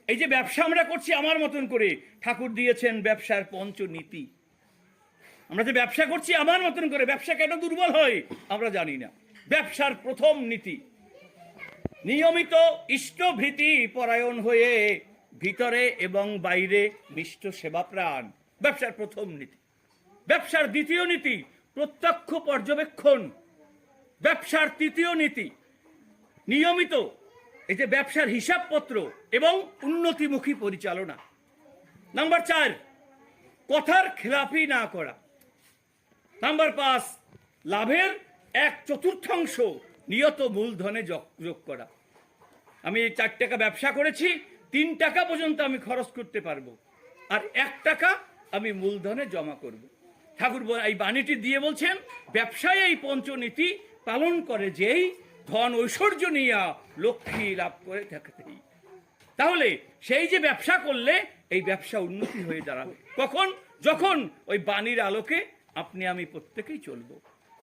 এই যে ব্যবসা আমরা করছি আমার মতন করে, ঠাকুর দিয়েছেন ব্যবসার পঞ্চনীতি। আমরা যে ব্যবসা করছি আমার মতন করে, ব্যবসা কেন দুর্বল হয় আমরা জানি না। ব্যবসার প্রথম নীতি, নিয়মিত ইষ্টভীতি পরায়ণ হয়ে ভিতরে এবং বাইরে মিষ্ট সেবা প্রাণ, ব্যবসার প্রথম নীতি। ব্যবসার দ্বিতীয় নীতি, প্রত্যক্ষ পর্যবেক্ষণ। ব্যবসার তৃতীয় নীতি, নিয়মিত এই যে ব্যবসার হিসাবপত্র এবং উন্নতিমুখী পরিচালনা। নাম্বার 4, কথার খেলাপি না করা। নাম্বার 5, লাভের 1/4 নিয়ত মূলধনে যোগ করা। আমি 4 টাকা ব্যবসা করেছি, 3 টাকা পর্যন্ত আমি খরচ করতে পারবো, আর 1 টাকা আমি মূলধনে জমা করব। ঠাকুর এই বাণীটি দিয়ে বলছেন, ব্যবসায় এই পঞ্চনীতি পালন করে যেই ধন ঐশ্বর্য নিয়া লক্ষ্মী লাভ করে থাকতেই। তাহলে সেই যে ব্যবসা করলে এই ব্যবসা উন্নতি হয়ে দাঁড়াবে কখন? যখন ওই বাণীর আলোকে আপনি আমি প্রত্যেকেই চলবো।